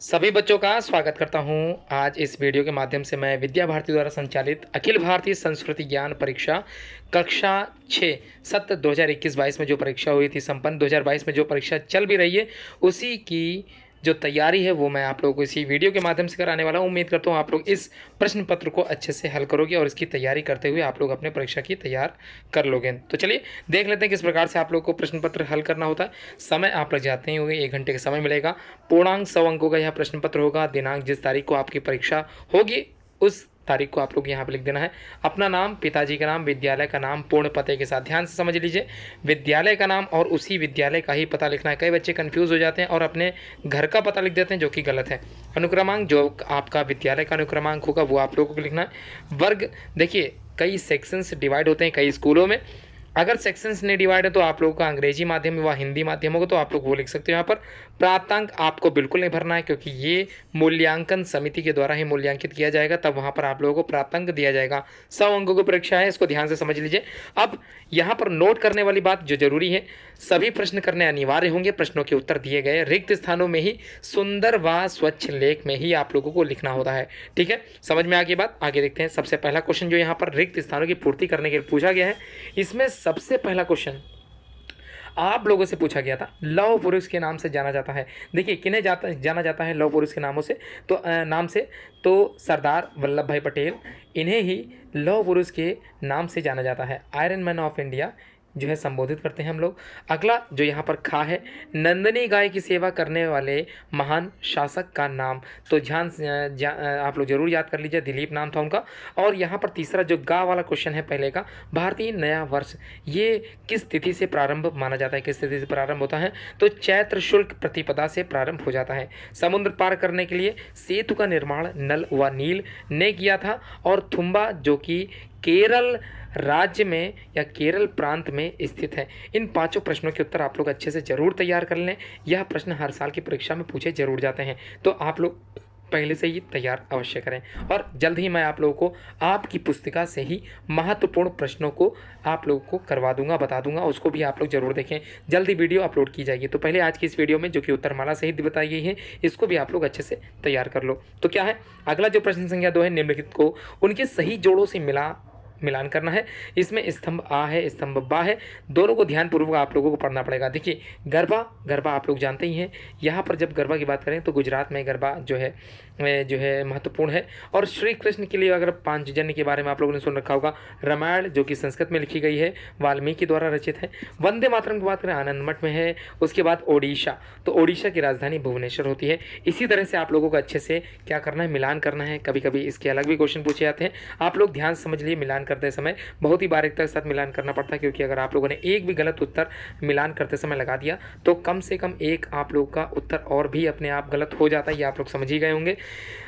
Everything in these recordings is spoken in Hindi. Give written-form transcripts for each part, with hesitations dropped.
सभी बच्चों का स्वागत करता हूं। आज इस वीडियो के माध्यम से मैं विद्या भारती द्वारा संचालित अखिल भारतीय संस्कृति ज्ञान परीक्षा कक्षा 6 सत्र 2021-22 में जो परीक्षा हुई थी संपन्न 2022 में जो परीक्षा चल भी रही है उसी की जो तैयारी है वो मैं आप लोगों को इसी वीडियो के माध्यम से कराने वाला हूं। उम्मीद करता हूं आप लोग इस प्रश्न पत्र को अच्छे से हल करोगे और इसकी तैयारी करते हुए आप लोग अपने परीक्षा की तैयार कर लोगे। तो चलिए देख लेते हैं किस प्रकार से आप लोग को प्रश्न पत्र हल करना होता है। समय आप लग जाते ही होंगे, 1 घंटे का समय मिलेगा। पूर्णांक 100 अंकों का यह प्रश्न पत्र होगा। दिनांक जिस तारीख को आपकी परीक्षा होगी उस तारीख को आप लोग यहाँ पे लिख देना है। अपना नाम, पिताजी का नाम, विद्यालय का नाम, पूर्ण पते के साथ। ध्यान से समझ लीजिए, विद्यालय का नाम और उसी विद्यालय का ही पता लिखना है। कई बच्चे कंफ्यूज हो जाते हैं और अपने घर का पता लिख देते हैं, जो कि गलत है। अनुक्रमांक, जो आपका विद्यालय का अनुक्रमांक होगा वो आप लोगों को लिखना है। वर्ग, देखिए कई सेक्शंस डिवाइड होते हैं कई स्कूलों में। अगर सेक्शंस नहीं डिवाइड है तो आप लोगों का अंग्रेजी माध्यम व हिंदी माध्यम होगा तो आप लोग वो लिख सकते हो। यहाँ पर प्राप्तांक आपको बिल्कुल नहीं भरना है, क्योंकि ये मूल्यांकन समिति के द्वारा ही मूल्यांकित किया जाएगा, तब वहाँ पर आप लोगों को प्राप्तांक दिया जाएगा। 100 अंकों की परीक्षा है, इसको ध्यान से समझ लीजिए। अब यहाँ पर नोट करने वाली बात जो जरूरी है, सभी प्रश्न करने अनिवार्य होंगे। प्रश्नों के उत्तर दिए गए रिक्त स्थानों में ही सुंदर व स्वच्छ लेख में ही आप लोगों को लिखना होता है। ठीक है, समझ में आ गई बात। आगे देखते हैं। सबसे पहला क्वेश्चन जो यहाँ पर रिक्त स्थानों की पूर्ति करने के लिए पूछा गया है, इसमें सबसे पहला क्वेश्चन आप लोगों से पूछा गया था, लौह पुरुष के नाम से जाना जाता है। देखिए किन्हें जाना जाता है लौह पुरुष के नामों से, तो नाम से तो सरदार वल्लभ भाई पटेल, इन्हें ही लौह पुरुष के नाम से जाना जाता है। आयरन मैन ऑफ इंडिया जो है संबोधित करते हैं हम लोग। अगला जो यहाँ पर खा है, नंदनी गाय की सेवा करने वाले महान शासक का नाम, तो ध्यान आप लोग जरूर याद कर लीजिए, दिलीप नाम था उनका। और यहाँ पर तीसरा जो गा वाला क्वेश्चन है पहले का, भारतीय नया वर्ष ये किस तिथि से प्रारंभ माना जाता है, किस तिथि से प्रारंभ होता है, तो चैत्र शुल्क प्रतिपदा से प्रारंभ हो जाता है। समुद्र पार करने के लिए सेतु का निर्माण नल व नील ने किया था। और थुम्बा जो कि केरल राज्य में या केरल प्रांत में स्थित है। इन पांचों प्रश्नों के उत्तर आप लोग अच्छे से जरूर तैयार कर लें। यह प्रश्न हर साल की परीक्षा में पूछे जरूर जाते हैं, तो आप लोग पहले से ही तैयार अवश्य करें। और जल्द ही मैं आप लोगों को आपकी पुस्तिका से ही महत्वपूर्ण प्रश्नों को आप लोगों को करवा दूंगा, बता दूंगा, उसको भी आप लोग जरूर देखें। जल्दी वीडियो अपलोड की जाएगी। तो पहले आज की इस वीडियो में जो कि उत्तरमाला सहित बताई गई है, इसको भी आप लोग अच्छे से तैयार कर लो। तो क्या है अगला जो प्रश्न संख्या 2 है, निम्नलिखित को उनके सही जोड़ों से मिलान करना है। इसमें स्तंभ आ है, स्तंभ बा है, दोनों को ध्यानपूर्वक आप लोगों को पढ़ना पड़ेगा। देखिए गरबा आप लोग जानते ही हैं। यहाँ पर जब गरबा की बात करें तो गुजरात में गरबा जो है महत्वपूर्ण है। और श्री कृष्ण के लिए अगर पांचजन्य के बारे में आप लोगों ने सुन रखा होगा, रामायण जो कि संस्कृत में लिखी गई है, वाल्मीकि द्वारा रचित है। वंदे मातरम की बात करें आनंद मठ में है। उसके बाद ओडिशा, तो ओडिशा की राजधानी भुवनेश्वर होती है। इसी तरह से आप लोगों को अच्छे से क्या करना है, मिलान करना है। कभी कभी इसके अलग भी क्वेश्चन पूछे जाते हैं, आप लोग ध्यान से समझ लिए। मिलान करते समय बहुत ही बारीकता के साथ मिलान करना पड़ता है, क्योंकि अगर आप लोगों ने एक भी गलत उत्तर मिलान करते समय लगा दिया तो कम से कम एक आप लोग का उत्तर और भी अपने आप गलत हो जाता है। ये आप लोग समझ ही गए होंगे।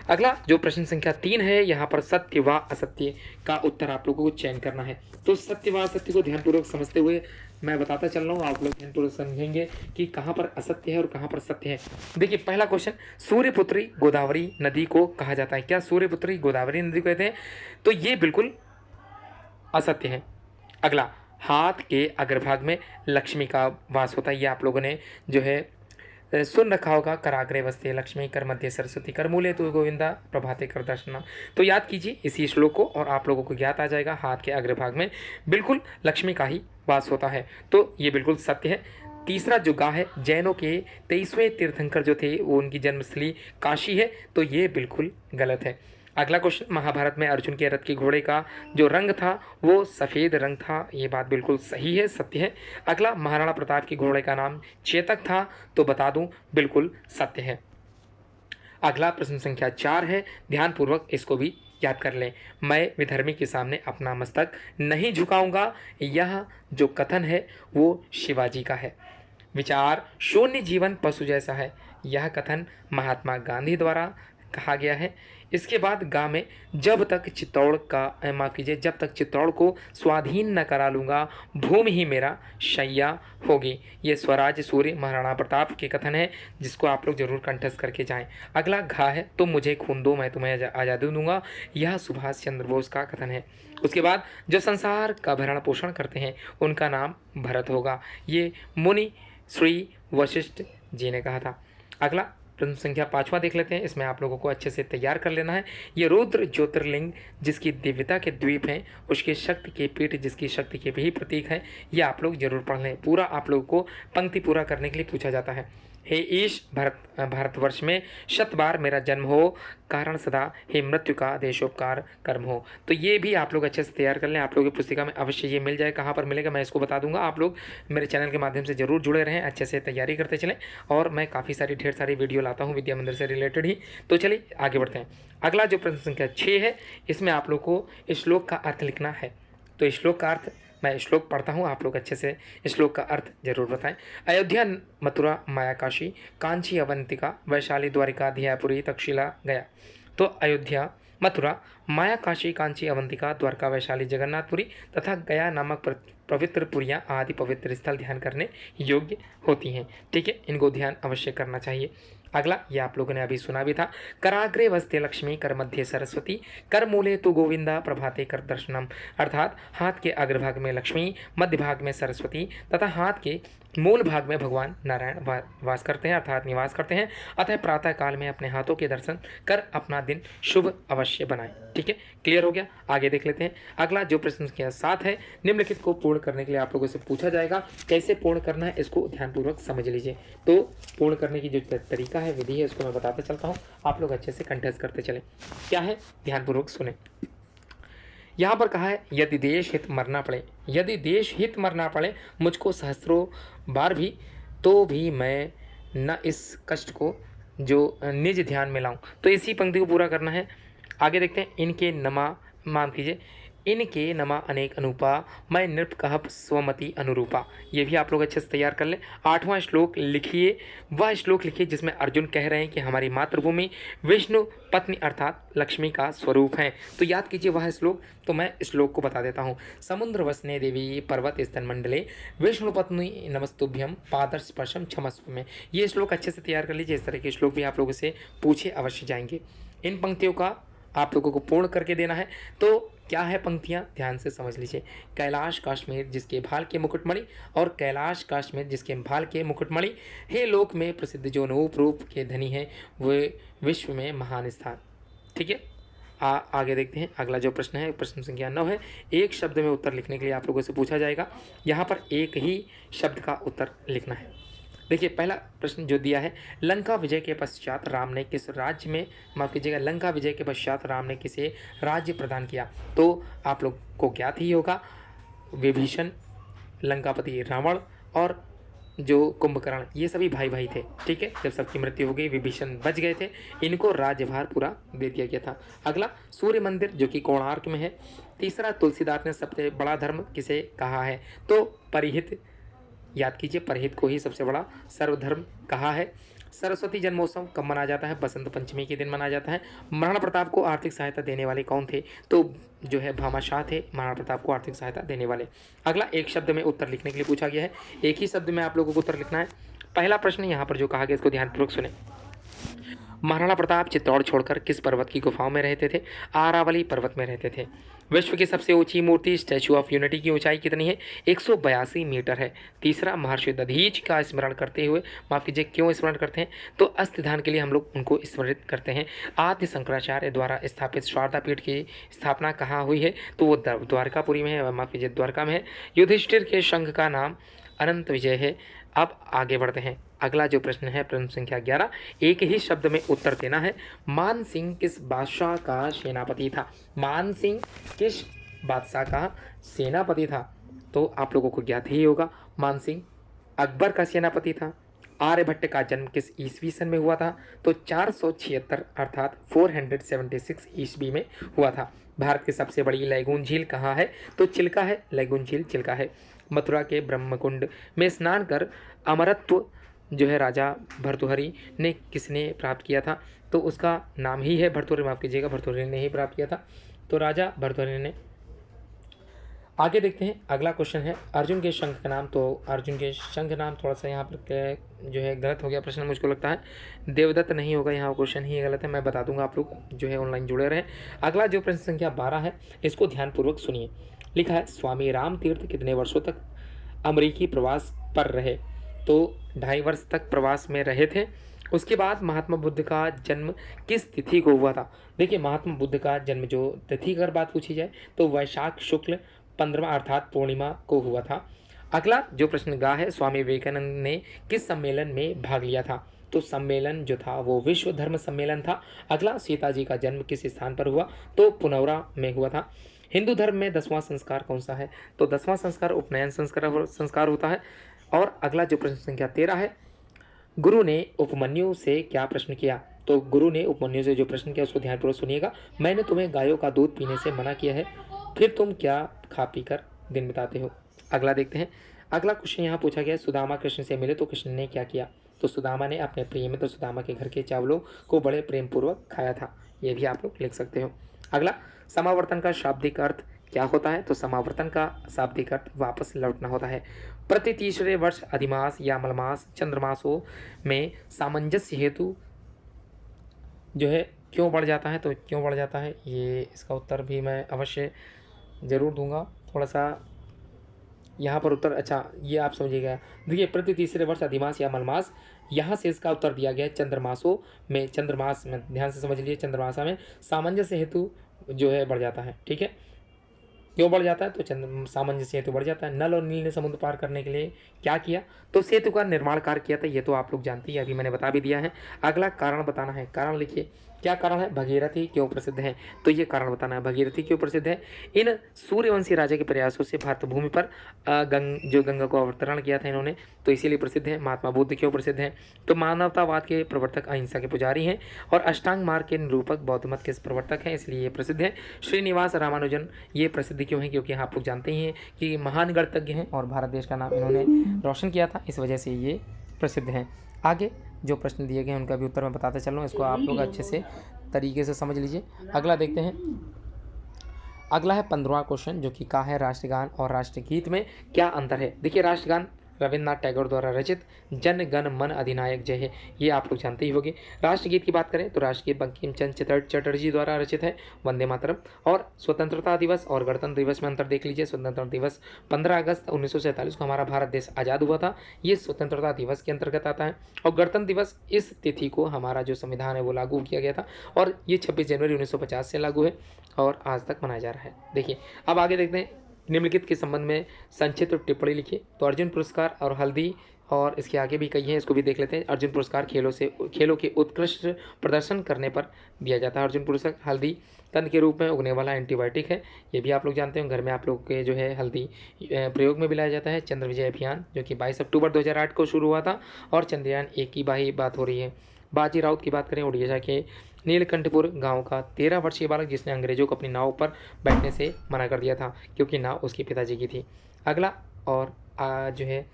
अगला जो प्रश्न संख्या 3 है, यहाँ पर सत्य व असत्य का उत्तर आप लोगों को चयन करना है। तो सत्य व असत्य को ध्यानपूर्वक समझते हुए मैं बताता चल रहा हूँ, आप लोग ध्यानपूर्वक समझेंगे कि कहाँ पर असत्य है और कहाँ पर सत्य है। देखिए पहला क्वेश्चन, सूर्यपुत्री गोदावरी नदी को कहा जाता है। क्या सूर्यपुत्री गोदावरी नदी को कहते हैं? तो ये बिल्कुल असत्य है। अगला, हाथ के अग्रभाग में लक्ष्मी का वास होता है। ये आप लोगों ने जो है सुन रखा होगा, कराग्रे वस्ते लक्ष्मी, कर मध्य सरस्वती, कर मूले तु गोविंदा, प्रभाते कर दर्शना। तो याद कीजिए इसी श्लोक को और आप लोगों को ज्ञात आ जाएगा, हाथ के अग्रभाग में बिल्कुल लक्ष्मी का ही वास होता है। तो ये बिल्कुल सत्य है। तीसरा जो गा है, जैनों के 23वें तीर्थंकर जो थे वो उनकी जन्मस्थली काशी है, तो ये बिल्कुल गलत है। अगला क्वेश्चन, महाभारत में अर्जुन के रथ के घोड़े का जो रंग था वो सफ़ेद रंग था। ये बात बिल्कुल सही है, सत्य है। अगला, महाराणा प्रताप के घोड़े का नाम चेतक था, तो बता दूं बिल्कुल सत्य है। अगला प्रश्न संख्या 4 है, ध्यानपूर्वक इसको भी याद कर लें। मैं विधर्मी के सामने अपना मस्तक नहीं झुकाऊंगा, यह जो कथन है वो शिवाजी का है। विचार शून्य जीवन पशु जैसा है, यह कथन महात्मा गांधी द्वारा कहा गया है। इसके बाद गा में, जब तक चित्तौड़ को स्वाधीन न करा लूँगा, भूमि ही मेरा शैया होगी। ये स्वराज सूर्य महाराणा प्रताप के कथन है, जिसको आप लोग जरूर कंठस्थ करके जाएं। अगला घा है, तुम मुझे खून दो मैं तुम्हें आज़ादी दूंगा, यह सुभाष चंद्र बोस का कथन है। उसके बाद जो संसार का भरण पोषण करते हैं उनका नाम भरत होगा, ये मुनि श्री वशिष्ठ जी ने कहा था। अगला, प्रश्न संख्या 5वां देख लेते हैं। इसमें आप लोगों को अच्छे से तैयार कर लेना है। ये रुद्र ज्योतिर्लिंग जिसकी दिव्यता के द्वीप हैं, उसकी शक्ति के पीठ जिसकी शक्ति के भी प्रतीक है, ये आप लोग जरूर पढ़ लें। पूरा आप लोगों को पंक्ति पूरा करने के लिए पूछा जाता है। हे ईश, भारतवर्ष में 100 बार मेरा जन्म हो, कारण सदा हे मृत्यु का देशोपकार कर्म हो। तो ये भी आप लोग अच्छे से तैयार कर लें। आप लोगों की पुस्तिका में अवश्य ये मिल जाए। कहाँ पर मिलेगा मैं इसको बता दूंगा। आप लोग मेरे चैनल के माध्यम से जरूर जुड़े रहें, अच्छे से तैयारी करते चलें। और मैं काफ़ी सारी ढेर सारी वीडियो लाता हूँ विद्या मंदिर से रिलेटेड ही। तो चलिए आगे बढ़ते हैं। अगला जो प्रश्न संख्या 6 है, इसमें आप लोग को श्लोक का अर्थ लिखना है। तो श्लोक का अर्थ मैं श्लोक पढ़ता हूँ, आप लोग अच्छे से श्लोक का अर्थ जरूर बताएं। अयोध्या, मथुरा, माया, काशी, कांची, अवंतिका, वैशाली, द्वारिका, धियापुरी, तक्षशिला, गया। तो अयोध्या, मथुरा, माया, काशी, कांची, अवंतिका, द्वारका, वैशाली, जगन्नाथपुरी तथा गया नामक पवित्र पुरियाँ आदि पवित्र स्थल ध्यान करने योग्य होती हैं। ठीक है, इनको ध्यान अवश्य करना चाहिए। अगला ये आप लोगों ने अभी सुना भी था। कराग्रे वस्ते लक्ष्मी, कर मध्य सरस्वती, कर मूले तु गोविंदा, प्रभाते कर दर्शनम। अर्थात हाथ के अग्रभाग में लक्ष्मी, मध्य भाग में सरस्वती तथा हाथ के मूल भाग में भगवान नारायण वास करते हैं, अर्थात निवास करते हैं। अतः प्रातः काल में अपने हाथों के दर्शन कर अपना दिन शुभ अवश्य बनाएं। ठीक है, क्लियर हो गया। आगे देख लेते हैं। अगला जो प्रश्न संख्या 7 है, निम्नलिखित को पूर्ण करने के लिए आप लोगों से पूछा जाएगा। कैसे पूर्ण करना है इसको ध्यानपूर्वक समझ लीजिए। तो पूर्ण करने की जो तरीका है, विधि है, उसको मैं बताता चलता हूँ। आप लोग अच्छे से कंठस्थ करते चलें। क्या है, ध्यानपूर्वक सुने। यहाँ पर कहा है, यदि देश हित मरना पड़े, यदि देश हित मरना पड़े मुझको सहस्त्रों बार भी, तो भी मैं न इस कष्ट को जो निज ध्यान में लाऊं। तो इसी पंक्ति को पूरा करना है। आगे देखते हैं। इनके नमा, माफ कीजिए, इनके नमा अनेक अनुपा, मैं नृप कहप स्वमति अनुरूपा। ये भी आप लोग अच्छे से तैयार कर लें। 8वां श्लोक लिखिए, वह श्लोक लिखिए जिसमें अर्जुन कह रहे हैं कि हमारी मातृभूमि विष्णु पत्नी अर्थात लक्ष्मी का स्वरूप है। तो याद कीजिए वह श्लोक। तो मैं श्लोक को बता देता हूँ। समुद्र वसने देवी पर्वत स्तन मंडले, विष्णु पत्नी नमस्तुभ्यम, पादर स्पर्शम क्षमस्व में। ये श्लोक अच्छे से तैयार कर लीजिए। इस तरह के श्लोक भी आप लोगों से पूछे अवश्य जाएंगे। इन पंक्तियों का आप लोगों को पूर्ण करके देना है। तो क्या है पंक्तियाँ, ध्यान से समझ लीजिए। कैलाश काश्मीर जिसके भाल के मुकुटमणि, और कैलाश काश्मीर जिसके भाल के मुकुटमणि, हे लोक में प्रसिद्ध जो नूप रूप के धनी हैं, वे विश्व में महान स्थान। ठीक है, आगे देखते हैं। अगला जो प्रश्न है, प्रश्न संख्या 9 है। एक शब्द में उत्तर लिखने के लिए आप लोगों से पूछा जाएगा। यहाँ पर एक ही शब्द का उत्तर लिखना है। देखिए, पहला प्रश्न जो दिया है, लंका विजय के पश्चात राम ने किस राज्य में, माफ कीजिएगा, लंका विजय के पश्चात राम ने किसे राज्य प्रदान किया। तो आप लोग को ज्ञात ही होगा, विभीषण, लंकापति रावण और जो कुंभकर्ण, ये सभी भाई भाई थे। ठीक है, जब सबकी मृत्यु हो गई, विभीषण बच गए थे, इनको राज्यभार पूरा दे दिया गया था। अगला, सूर्य मंदिर जो कि कोणार्क में है। तीसरा, तुलसीदास ने सबसे बड़ा धर्म किसे कहा है। तो परिहित, याद कीजिए, परहित को ही सबसे बड़ा सर्वधर्म कहा है। सरस्वती जन्मोत्सव कब मनाया जाता है, बसंत पंचमी के दिन मनाया जाता है। महाराणा प्रताप को आर्थिक सहायता देने वाले कौन थे। तो जो है भामाशाह थे महाराणा प्रताप को आर्थिक सहायता देने वाले। अगला, एक शब्द में उत्तर लिखने के लिए पूछा गया है। एक ही शब्द में आप लोगों को उत्तर लिखना है। पहला प्रश्न यहाँ पर जो कहा गया, इसको ध्यानपूर्वक सुने। महाराणा प्रताप चित्तौड़ छोड़कर किस पर्वत की गुफाओं में रहते थे। अरावली पर्वत में रहते थे। विश्व की सबसे ऊंची मूर्ति स्टैचू ऑफ यूनिटी की ऊंचाई कितनी है। 182 मीटर है। तीसरा, महर्षि दधीच का स्मरण करते हुए, माफ कीजिए, क्यों स्मरण करते हैं। तो अस्थिदान के लिए हम लोग उनको स्मृत करते हैं। आद्य शंकराचार्य द्वारा स्थापित शारदा पीठ की स्थापना कहाँ हुई है। तो वो द्वारकापुरी में है, माफ कीजिए, द्वारका में है। युधिष्ठिर के शंख का नाम अनंत विजय है। अब आगे बढ़ते हैं। अगला जो प्रश्न है, प्रश्न संख्या 11, एक ही शब्द में उत्तर देना है। मान सिंह किस बादशाह का सेनापति था। मान सिंह किस बादशाह का सेनापति था। तो आप लोगों को ज्ञात ही होगा, मान सिंह अकबर का सेनापति था। आर्यभट्ट का जन्म किस ईस्वी सन में हुआ था। तो 476 अर्थात 476 ईस्वी में हुआ था। भारत की सबसे बड़ी लैगून झील कहाँ है। तो चिल्का है, लैगून झील चिल्का है। मथुरा के ब्रह्मकुंड में स्नान कर अमरत्व जो है राजा भर्तृहरि ने किसने प्राप्त किया था। तो उसका नाम ही है भर्तृहरि, माफ कीजिएगा, भर्तृहरि ने ही प्राप्त किया था। तो राजा भर्तृहरि ने। आगे देखते हैं। अगला क्वेश्चन है, अर्जुन के शंख का नाम। तो अर्जुन के शंख नाम थोड़ा सा यहाँ पर जो है गलत हो गया प्रश्न, मुझको लगता है देवदत्त नहीं होगा, यहाँ क्वेश्चन ही गलत है। मैं बता दूंगा, आप लोग जो है ऑनलाइन जुड़े रहें। अगला जो प्रश्न संख्या 12 है, इसको ध्यानपूर्वक सुनिए। लिखा है, स्वामी राम तीर्थ कितने वर्षों तक अमरीकी प्रवास पर रहे। तो 2.5 वर्ष तक प्रवास में रहे थे। उसके बाद महात्मा बुद्ध का जन्म किस तिथि को हुआ था? देखिए, महात्मा बुद्ध का जन्म जो तिथि की अगर बात पूछी जाए तो वैशाख शुक्ल 15वां अर्थात पूर्णिमा को हुआ था। अगला जो प्रश्न है, स्वामी विवेकानंद ने किस सम्मेलन में भाग लिया था? तो सम्मेलन जो था वो विश्व धर्म सम्मेलन था। अगला, सीता जी का जन्म किस स्थान पर हुआ? तो पुनौरा में हुआ था। हिंदू धर्म में 10वां संस्कार कौन सा है? तो 10वां संस्कार उपनयन संस्कार होता है। और अगला जो प्रश्न संख्या 13 है, गुरु ने उपमन्यु से क्या प्रश्न किया? तो गुरु ने उपमन्यु से जो प्रश्न किया उसको ध्यानपूर्वक सुनिएगा। मैंने तुम्हें गायों का दूध पीने से मना किया है, फिर तुम क्या खा पी कर दिन बिताते हो? अगला देखते हैं। अगला क्वेश्चन यहाँ पूछा गया, सुदामा कृष्ण से मिले तो कृष्ण ने क्या किया? तो सुदामा ने अपने प्रिय मित्र सुदामा के घर के चावलों को बड़े प्रेम पूर्वक खाया था। ये भी आप लोग लिख सकते हो। अगला, समावर्तन का शाब्दिक अर्थ क्या होता है? तो समावर्तन का शाब्दिक अर्थ वापस लौटना होता है। प्रति तीसरे वर्ष अधिमास या मलमास चंद्रमासों में सामंजस्य हेतु जो है क्यों बढ़ जाता है? तो क्यों बढ़ जाता है, ये इसका उत्तर भी मैं अवश्य ज़रूर दूंगा। थोड़ा सा यहाँ पर उत्तर, अच्छा ये आप समझिएगा। देखिए, प्रति तीसरे वर्ष अधिमास या मलमास, यहाँ से इसका उत्तर दिया गया है चंद्रमासों में। चंद्रमास में ध्यान से समझ लीजिए, चंद्रमासा में सामंजस्य हेतु जो है बढ़ जाता है। ठीक है, क्यों बढ़ जाता है? तो सामंजस्य हेतु बढ़ जाता है। नल और नील ने समुद्र पार करने के लिए क्या किया? तो सेतु का निर्माण कार्य किया था। ये तो आप लोग जानते हैं, अभी मैंने बता भी दिया है। अगला, कारण बताना है। कारण लिखिए, क्या कारण है? भगीरथी क्यों प्रसिद्ध है? तो ये कारण बताना है, भगीरथी क्यों प्रसिद्ध है। इन सूर्यवंशी राजा के प्रयासों से भारत भूमि पर गंगा को अवतरण किया था इन्होंने, तो इसीलिए प्रसिद्ध है। महात्मा बुद्ध क्यों प्रसिद्ध है? तो मानवतावाद के प्रवर्तक, अहिंसा के पुजारी हैं। और अष्टांग मार्ग के निरूपक, बौद्ध मत के प्रवर्तक हैं, इसलिए ये प्रसिद्ध है। श्रीनिवास रामानुजन ये प्रसिद्ध क्यों है? क्योंकि आप लोग जानते ही हैं कि महान गणितज्ञ हैं और भारत देश का नाम इन्होंने रोशन किया था, इस वजह से ये प्रसिद्ध हैं। आगे जो प्रश्न दिए गए हैं उनका भी उत्तर मैं बताते चल रहा हूँ, इसको आप लोग अच्छे से तरीके से समझ लीजिए। अगला देखते हैं। अगला है 15वां क्वेश्चन, जो कि है राष्ट्रगान और राष्ट्रगीत में क्या अंतर है? देखिए, राष्ट्रगान रविन्द्रनाथ टैगोर द्वारा रचित जन गण मन अधिनायक जय है, ये आप लोग जानते ही होंगे। राष्ट्रगीत की बात करें तो राष्ट्रगीत बंकिम चंद्र चटर्जी द्वारा रचित है, वंदे मातरम। और स्वतंत्रता दिवस और गणतंत्र दिवस में अंतर देख लीजिए। स्वतंत्रता दिवस 15 अगस्त 1947 को हमारा भारत देश आज़ाद हुआ था, ये स्वतंत्रता दिवस के अंतर्गत आता है। और गणतंत्र दिवस, इस तिथि को हमारा जो संविधान है वो लागू किया गया था, और ये 26 जनवरी 1950 से लागू है और आज तक मनाया जा रहा है। देखिए, अब आगे देखते हैं। निम्नलिखित के संबंध में संक्षिप्त टिप्पणी लिखिए। तो अर्जुन पुरस्कार और हल्दी, और इसके आगे भी कई हैं, इसको भी देख लेते हैं। अर्जुन पुरस्कार खेलों के उत्कृष्ट प्रदर्शन करने पर दिया जाता है। अर्जुन पुरस्कार, हल्दी कंद के रूप में उगने वाला एंटीबायोटिक है, ये भी आप लोग जानते हैं। घर में आप लोग के जो है हल्दी प्रयोग में भी लाया जाता है। चंद्र विजय अभियान जो कि 22 अक्टूबर 2008 को शुरू हुआ था, और चंद्रयान 1 की बात हो रही है। बाजी राउत की बात करें, उड़ीसा के नीलकंठपुर गांव का 13 वर्षीय बालक, जिसने अंग्रेजों को अपनी नाव पर बैठने से मना कर दिया था, क्योंकि नाव उसके पिताजी की थी। अगला, और जो है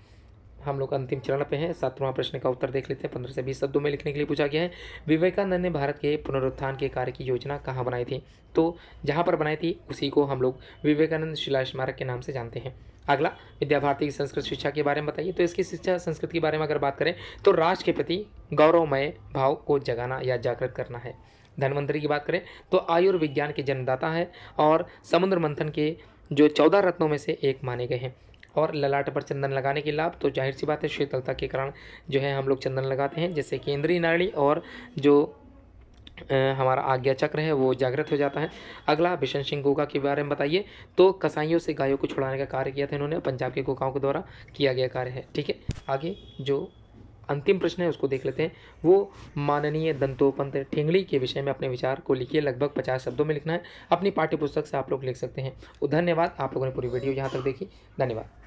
हम लोग अंतिम चरण पे हैं। 7वां प्रश्न का उत्तर देख लेते हैं। 15 से 20 शब्दों में लिखने के लिए पूछा गया है। विवेकानंद ने भारत के पुनरुत्थान के कार्य की योजना कहाँ बनाई थी? तो जहाँ पर बनाई थी उसी को हम लोग विवेकानंद शिला स्मारक के नाम से जानते हैं। अगला, विद्या भारती की संस्कृत शिक्षा के बारे में बताइए। तो इसकी शिक्षा संस्कृत के बारे में अगर बात करें तो राष्ट्र के प्रति गौरवमय भाव को जगाना या जागृत करना है। धन्वंतरी की बात करें तो आयुर्विज्ञान के जन्मदाता है, और समुद्र मंथन के जो 14 रत्नों में से एक माने गए हैं। और ललाट पर चंदन लगाने के लाभ, तो जाहिर सी बात है शीतलता के कारण जो है हम लोग चंदन लगाते हैं, जिससे केंद्रीय नाड़ी और जो हमारा आज्ञा चक्र है वो जागृत हो जाता है। अगला, बिशन सिंह गोगा के बारे में बताइए। तो कसाईयों से गायों को छुड़ाने का कार्य किया था इन्होंने, पंजाब के गोगाओं के द्वारा किया गया कार्य है। ठीक है, आगे जो अंतिम प्रश्न है उसको देख लेते हैं। वो माननीय दंतोपंत ठेंगड़ी के विषय में अपने विचार को लिखिए। लगभग 50 शब्दों में लिखना है। अपनी पाठ्य पुस्तक से आप लोग लिख सकते हैं। धन्यवाद, आप लोगों ने पूरी वीडियो यहाँ तक देखी। धन्यवाद।